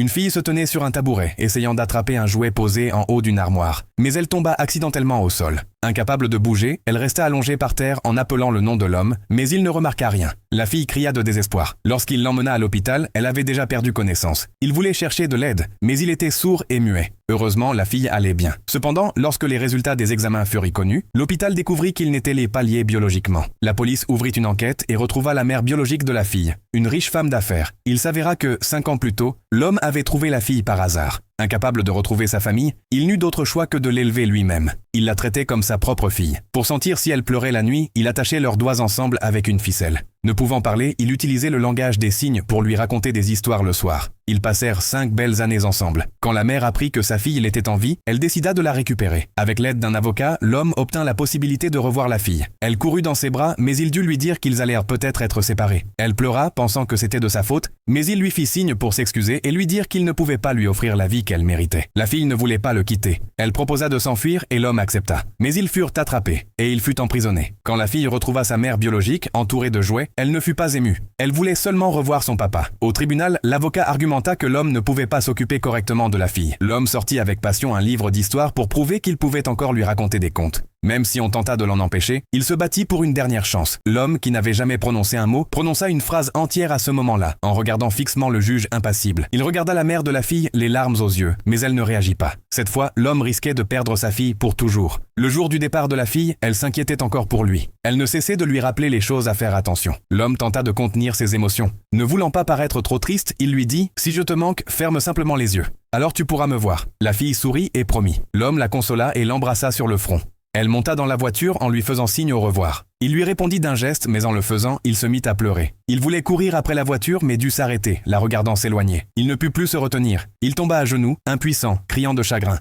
Une fille se tenait sur un tabouret, essayant d'attraper un jouet posé en haut d'une armoire. Mais elle tomba accidentellement au sol. Incapable de bouger, elle resta allongée par terre en appelant le nom de l'homme, mais il ne remarqua rien. La fille cria de désespoir. Lorsqu'il l'emmena à l'hôpital, elle avait déjà perdu connaissance. Il voulait chercher de l'aide, mais il était sourd et muet. Heureusement, la fille allait bien. Cependant, lorsque les résultats des examens furent connus, l'hôpital découvrit qu'ils n'étaient pas liés biologiquement. La police ouvrit une enquête et retrouva la mère biologique de la fille, une riche femme d'affaires. Il s'avéra que, 5 ans plus tôt, l'homme avait trouvé la fille par hasard. Incapable de retrouver sa famille, il n'eut d'autre choix que de l'élever lui-même. Il la traitait comme sa propre fille. Pour sentir si elle pleurait la nuit, il attachait leurs doigts ensemble avec une ficelle. Ne pouvant parler, il utilisait le langage des signes pour lui raconter des histoires le soir. Ils passèrent 5 belles années ensemble. Quand la mère apprit que sa fille était en vie, elle décida de la récupérer. Avec l'aide d'un avocat, l'homme obtint la possibilité de revoir la fille. Elle courut dans ses bras, mais il dut lui dire qu'ils allaient peut-être être séparés. Elle pleura, pensant que c'était de sa faute, mais il lui fit signe pour s'excuser et lui dire qu'il ne pouvait pas lui offrir la vie qu'elle méritait. La fille ne voulait pas le quitter. Elle proposa de s'enfuir et l'homme accepta. Mais ils furent attrapés et il fut emprisonné. Quand la fille retrouva sa mère biologique, entourée de jouets, elle ne fut pas émue. Elle voulait seulement revoir son papa. Au tribunal, l'avocat argumenta que l'homme ne pouvait pas s'occuper correctement de la fille. L'homme sortit avec passion un livre d'histoire pour prouver qu'il pouvait encore lui raconter des contes. Même si on tenta de l'en empêcher, il se battit pour une dernière chance. L'homme, qui n'avait jamais prononcé un mot, prononça une phrase entière à ce moment-là, en regardant fixement le juge impassible. Il regarda la mère de la fille, les larmes aux yeux, mais elle ne réagit pas. Cette fois, l'homme risquait de perdre sa fille pour toujours. Le jour du départ de la fille, elle s'inquiétait encore pour lui. Elle ne cessait de lui rappeler les choses à faire attention. L'homme tenta de contenir ses émotions. Ne voulant pas paraître trop triste, il lui dit « Si je te manque, ferme simplement les yeux. Alors tu pourras me voir. » La fille sourit et promit. L'homme la consola et l'embrassa sur le front. Elle monta dans la voiture en lui faisant signe au revoir. Il lui répondit d'un geste, mais en le faisant, il se mit à pleurer. Il voulait courir après la voiture, mais dut s'arrêter, la regardant s'éloigner. Il ne put plus se retenir. Il tomba à genoux, impuissant, criant de chagrin.